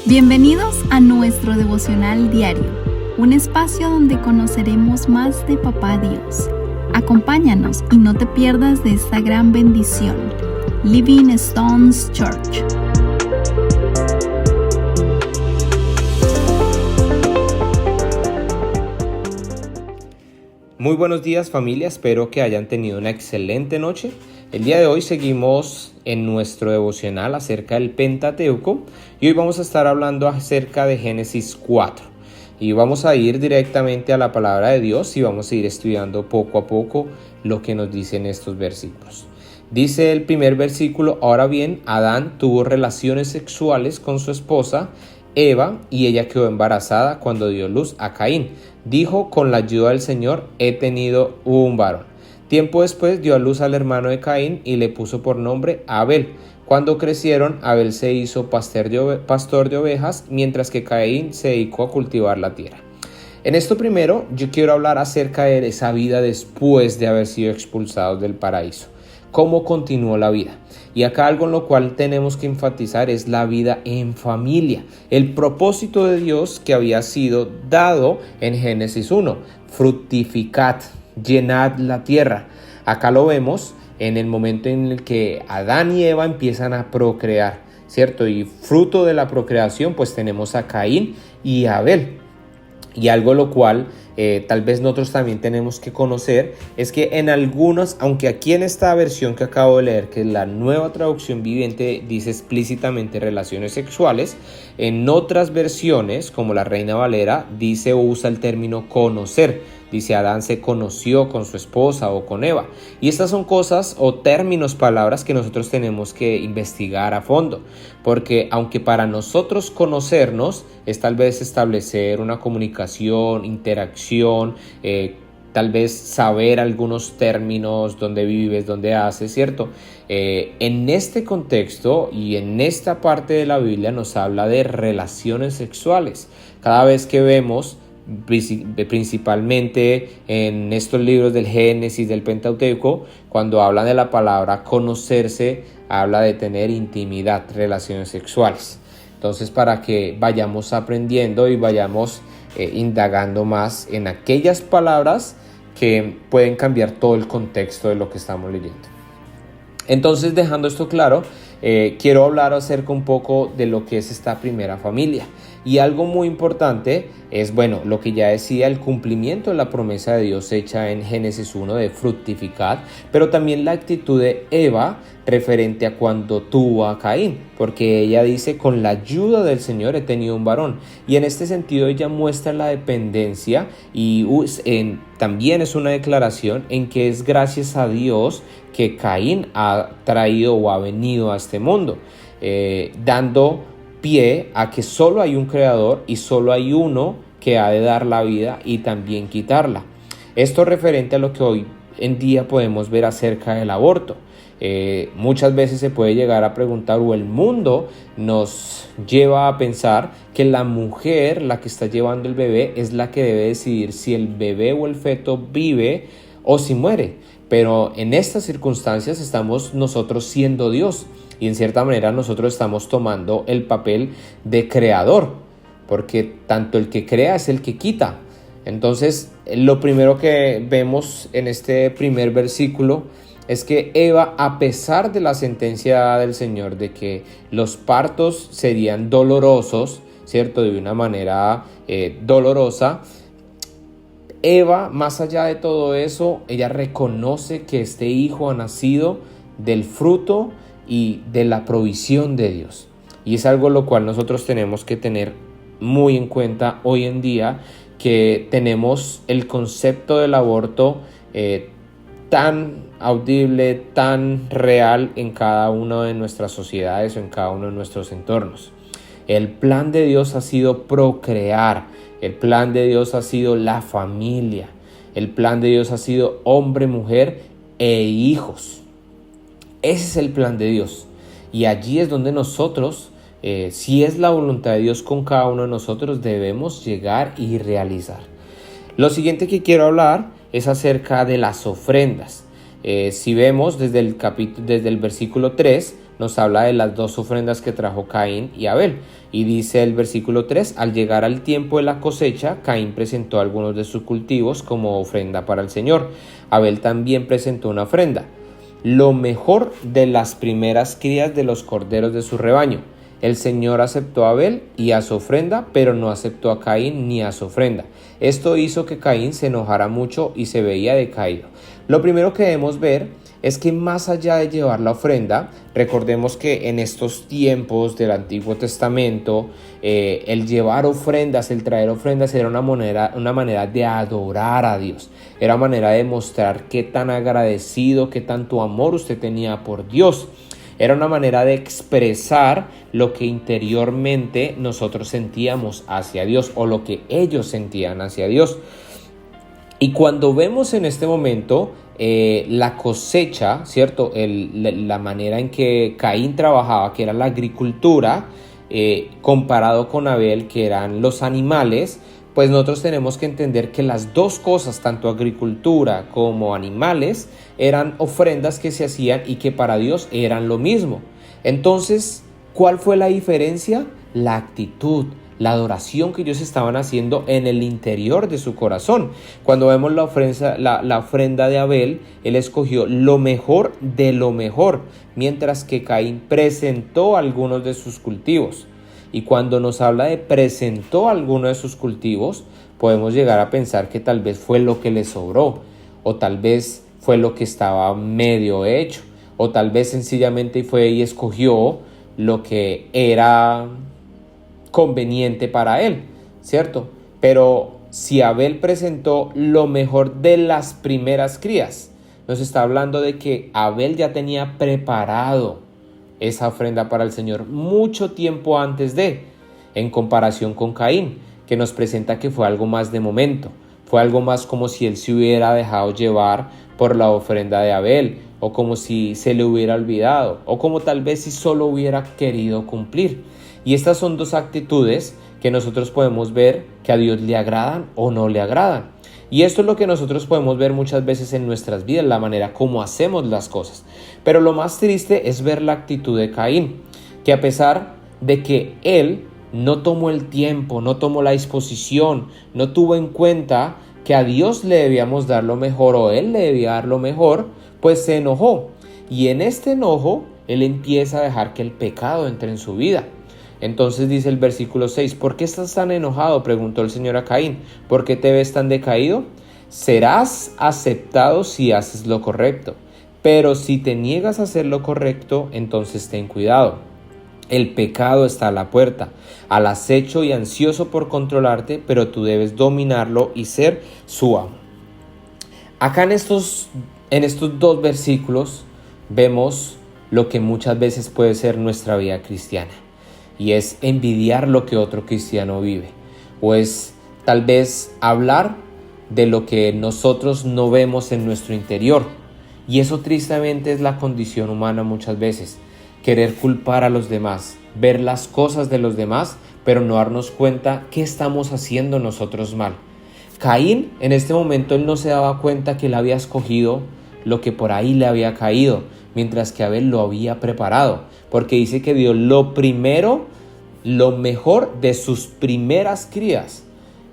Bienvenidos a nuestro devocional diario, un espacio donde conoceremos más de Papá Dios. Acompáñanos y no te pierdas de esta gran bendición. Living Stones Church. Muy buenos días, familia, espero que hayan tenido una excelente noche. El día de hoy seguimos en nuestro devocional acerca del Pentateuco y hoy vamos a estar hablando acerca de Génesis 4 y vamos a ir directamente a la palabra de Dios y vamos a ir estudiando poco a poco lo que nos dicen estos versículos. Dice el primer versículo: ahora bien, Adán tuvo relaciones sexuales con su esposa Eva y ella quedó embarazada cuando dio luz a Caín. Dijo: con la ayuda del Señor he tenido un varón. Tiempo después dio a luz al hermano de Caín y le puso por nombre Abel. Cuando crecieron, Abel se hizo pastor de ovejas, mientras que Caín se dedicó a cultivar la tierra. En esto primero, yo quiero hablar acerca de esa vida después de haber sido expulsados del paraíso. ¿Cómo continuó la vida? Y acá algo en lo cual tenemos que enfatizar es la vida en familia. El propósito de Dios que había sido dado en Génesis 1. Fructificad, llenad la tierra. Acá lo vemos en el momento en el que Adán y Eva empiezan a procrear, ¿cierto? Y fruto de la procreación pues tenemos a Caín y a Abel. Y algo lo cual tal vez nosotros también tenemos que conocer es que en algunos, aunque aquí en esta versión que acabo de leer, que es la Nueva Traducción Viviente, dice explícitamente relaciones sexuales, en otras versiones como la Reina Valera dice o usa el término conocer. Dice: Adán se conoció con su esposa o con Eva. Y estas son cosas o términos, palabras que nosotros tenemos que investigar a fondo. Porque aunque para nosotros conocernos es tal vez establecer una comunicación, interacción, tal vez saber algunos términos, dónde vives, dónde haces, ¿cierto? En este contexto y en esta parte de la Biblia nos habla de relaciones sexuales. Cada vez que vemos, principalmente en estos libros del Génesis, del Pentateuco, cuando hablan de la palabra conocerse, habla de tener intimidad, relaciones sexuales. Entonces, para que vayamos aprendiendo y vayamos indagando más en aquellas palabras que pueden cambiar todo el contexto de lo que estamos leyendo. Entonces, dejando esto claro, quiero hablar acerca un poco de lo que es esta primera familia. Y algo muy importante es, lo que ya decía, el cumplimiento de la promesa de Dios hecha en Génesis 1 de fructificar, pero también la actitud de Eva referente a cuando tuvo a Caín, porque ella dice: con la ayuda del Señor he tenido un varón. Y en este sentido ella muestra la dependencia y también es una declaración en que es gracias a Dios que Caín ha traído o ha venido a este mundo, dando pie a que solo hay un creador y solo hay uno que ha de dar la vida y también quitarla. Esto referente a lo que hoy en día podemos ver acerca del aborto. Muchas veces se puede llegar a preguntar, o el mundo nos lleva a pensar que la mujer, la que está llevando el bebé, es la que debe decidir si el bebé o el feto vive o si muere. Pero en estas circunstancias estamos nosotros siendo Dios y en cierta manera nosotros estamos tomando el papel de creador, porque tanto el que crea es el que quita. Entonces, lo primero que vemos en este primer versículo es que Eva, a pesar de la sentencia del Señor de que los partos serían dolorosos, ¿cierto? De una manera dolorosa, Eva, más allá de todo eso, ella reconoce que este hijo ha nacido del fruto y de la provisión de Dios. Y es algo lo cual nosotros tenemos que tener muy en cuenta hoy en día, que tenemos el concepto del aborto tan audible, tan real en cada una de nuestras sociedades o en cada uno de nuestros entornos. El plan de Dios ha sido procrear, el plan de Dios ha sido la familia, el plan de Dios ha sido hombre, mujer e hijos. Ese es el plan de Dios y allí es donde nosotros, si es la voluntad de Dios con cada uno de nosotros, debemos llegar y realizar. Lo siguiente que quiero hablar es acerca de las ofrendas. Si vemos desde el versículo 3, nos habla de las dos ofrendas que trajo Caín y Abel. Y dice el versículo 3, al llegar al tiempo de la cosecha, Caín presentó algunos de sus cultivos como ofrenda para el Señor. Abel también presentó una ofrenda, lo mejor de las primeras crías de los corderos de su rebaño. El Señor aceptó a Abel y a su ofrenda, pero no aceptó a Caín ni a su ofrenda. Esto hizo que Caín se enojara mucho y se veía decaído. Lo primero que debemos ver es que más allá de llevar la ofrenda, recordemos que en estos tiempos del Antiguo Testamento, el llevar ofrendas, el traer ofrendas era una manera de adorar a Dios. Era una manera de mostrar qué tan agradecido, qué tanto amor usted tenía por Dios. Era una manera de expresar lo que interiormente nosotros sentíamos hacia Dios o lo que ellos sentían hacia Dios. Y cuando vemos en este momento la cosecha, ¿cierto? La manera en que Caín trabajaba, que era la agricultura, comparado con Abel, que eran los animales, pues nosotros tenemos que entender que las dos cosas, tanto agricultura como animales, eran ofrendas que se hacían y que para Dios eran lo mismo. Entonces, ¿cuál fue la diferencia? La actitud, la adoración que ellos estaban haciendo en el interior de su corazón. Cuando vemos la ofrenda de Abel, él escogió lo mejor de lo mejor, mientras que Caín presentó algunos de sus cultivos. Y cuando nos habla de presentó alguno de sus cultivos, podemos llegar a pensar que tal vez fue lo que le sobró, o tal vez fue lo que estaba medio hecho, o tal vez sencillamente fue y escogió lo que era conveniente para él, ¿cierto? Pero si Abel presentó lo mejor de las primeras crías, nos está hablando de que Abel ya tenía preparado esa ofrenda para el Señor mucho tiempo antes en comparación con Caín, que nos presenta que fue algo más de momento, fue algo más como si él se hubiera dejado llevar por la ofrenda de Abel, o como si se le hubiera olvidado, o como tal vez si solo hubiera querido cumplir. Y estas son dos actitudes que nosotros podemos ver que a Dios le agradan o no le agradan. Y esto es lo que nosotros podemos ver muchas veces en nuestras vidas, la manera como hacemos las cosas. Pero lo más triste es ver la actitud de Caín, que a pesar de que él no tomó el tiempo, no tomó la disposición, no tuvo en cuenta que a Dios le debíamos dar lo mejor o él le debía dar lo mejor, pues se enojó. Y en este enojo, él empieza a dejar que el pecado entre en su vida. Entonces dice el versículo 6, ¿por qué estás tan enojado?, preguntó el Señor a Caín. ¿Por qué te ves tan decaído? Serás aceptado si haces lo correcto, pero si te niegas a hacer lo correcto, entonces ten cuidado. El pecado está a la puerta, al acecho y ansioso por controlarte, pero tú debes dominarlo y ser su amo. Acá en estos dos versículos vemos lo que muchas veces puede ser nuestra vida cristiana. Y es envidiar lo que otro cristiano vive, o es tal vez hablar de lo que nosotros no vemos en nuestro interior. Y eso tristemente es la condición humana muchas veces, querer culpar a los demás, ver las cosas de los demás, pero no darnos cuenta qué estamos haciendo nosotros mal. Caín, en este momento, él no se daba cuenta que él había escogido lo que por ahí le había caído, mientras que Abel lo había preparado, porque dice que dio lo primero, lo mejor de sus primeras crías.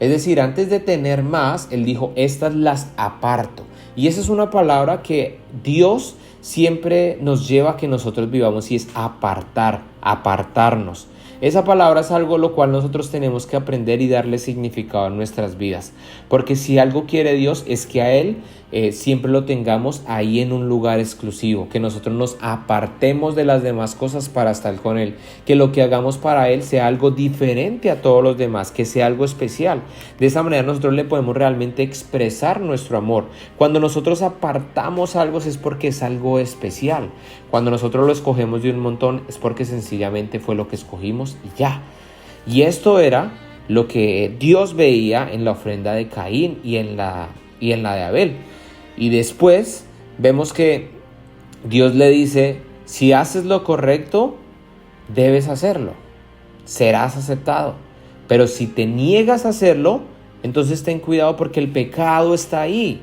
Es decir, antes de tener más, él dijo, estas las aparto. Y esa es una palabra que Dios siempre nos lleva a que nosotros vivamos, y es apartar, apartarnos. Esa palabra es algo lo cual nosotros tenemos que aprender y darle significado a nuestras vidas. Porque si algo quiere Dios es que a Él siempre lo tengamos ahí en un lugar exclusivo. Que nosotros nos apartemos de las demás cosas para estar con Él. Que lo que hagamos para Él sea algo diferente a todos los demás. Que sea algo especial. De esa manera nosotros le podemos realmente expresar nuestro amor. Cuando nosotros apartamos algo es porque es algo especial. Cuando nosotros lo escogemos de un montón es porque sencillamente fue lo que escogimos y ya. Y esto era lo que Dios veía en la ofrenda de Caín y en la de Abel. Y después vemos que Dios le dice, si haces lo correcto, debes hacerlo, serás aceptado. Pero si te niegas a hacerlo, entonces ten cuidado porque el pecado está ahí,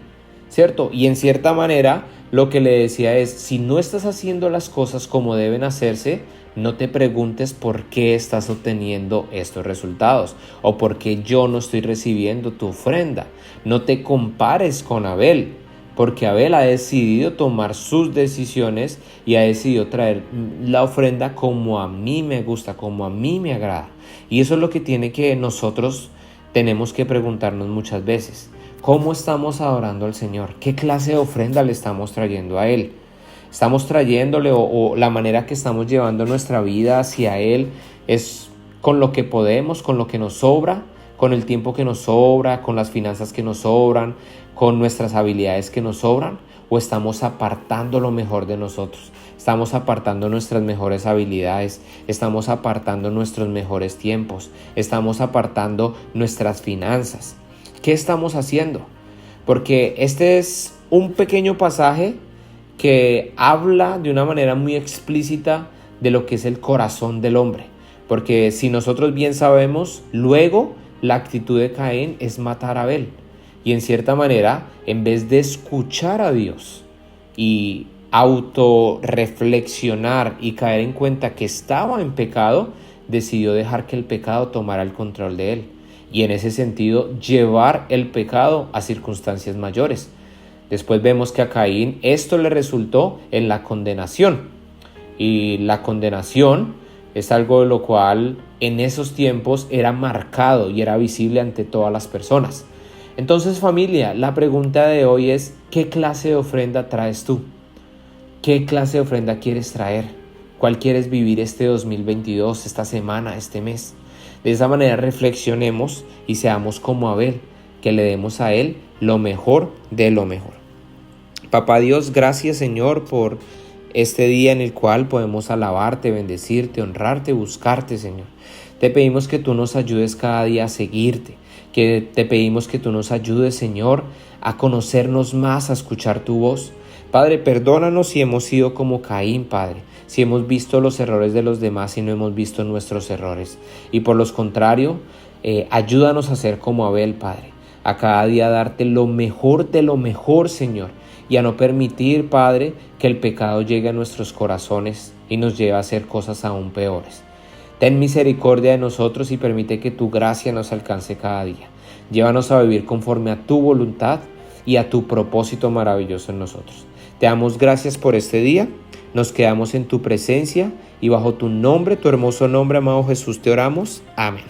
¿cierto? Y en cierta manera lo que le decía es, si no estás haciendo las cosas como deben hacerse, no te preguntes por qué estás obteniendo estos resultados o por qué yo no estoy recibiendo tu ofrenda. No te compares con Abel, porque Abel ha decidido tomar sus decisiones y ha decidido traer la ofrenda como a mí me gusta, como a mí me agrada. Y eso es lo que nosotros tenemos que preguntarnos muchas veces. ¿Cómo estamos adorando al Señor? ¿Qué clase de ofrenda le estamos trayendo a Él? ¿Estamos trayéndole o la manera que estamos llevando nuestra vida hacia Él es con lo que podemos, con lo que nos sobra, con el tiempo que nos sobra, con las finanzas que nos sobran, con nuestras habilidades que nos sobran? ¿O estamos apartando lo mejor de nosotros? Estamos apartando nuestras mejores habilidades, estamos apartando nuestros mejores tiempos, estamos apartando nuestras finanzas. ¿Qué estamos haciendo? Porque este es un pequeño pasaje que habla de una manera muy explícita de lo que es el corazón del hombre. Porque si nosotros bien sabemos, luego la actitud de Caín es matar a Abel. Y en cierta manera, en vez de escuchar a Dios y autorreflexionar y caer en cuenta que estaba en pecado, decidió dejar que el pecado tomara el control de él. Y en ese sentido, llevar el pecado a circunstancias mayores. Después vemos que a Caín esto le resultó en la condenación. Y la condenación es algo de lo cual en esos tiempos era marcado y era visible ante todas las personas. Entonces, familia, la pregunta de hoy es, ¿qué clase de ofrenda traes tú? ¿Qué clase de ofrenda quieres traer? ¿Cuál quieres vivir este 2022, esta semana, este mes? De esa manera reflexionemos y seamos como Abel, que le demos a Él lo mejor de lo mejor. Papá Dios, gracias Señor por este día en el cual podemos alabarte, bendecirte, honrarte, buscarte Señor. Te pedimos que tú nos ayudes cada día a seguirte, que te pedimos que tú nos ayudes Señor a conocernos más, a escuchar tu voz. Padre, perdónanos si hemos sido como Caín, Padre, si hemos visto los errores de los demás y no hemos visto nuestros errores. Y por lo contrario, ayúdanos a ser como Abel, Padre, a cada día darte lo mejor de lo mejor, Señor, y a no permitir, Padre, que el pecado llegue a nuestros corazones y nos lleve a hacer cosas aún peores. Ten misericordia de nosotros y permite que tu gracia nos alcance cada día. Llévanos a vivir conforme a tu voluntad y a tu propósito maravilloso en nosotros. Te damos gracias por este día, nos quedamos en tu presencia y bajo tu nombre, tu hermoso nombre, amado Jesús, te oramos. Amén.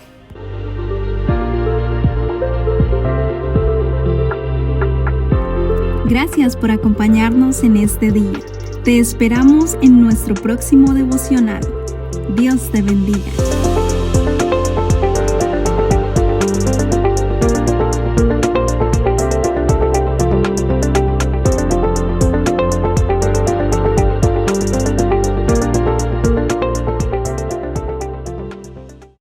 Gracias por acompañarnos en este día. Te esperamos en nuestro próximo devocional. Dios te bendiga.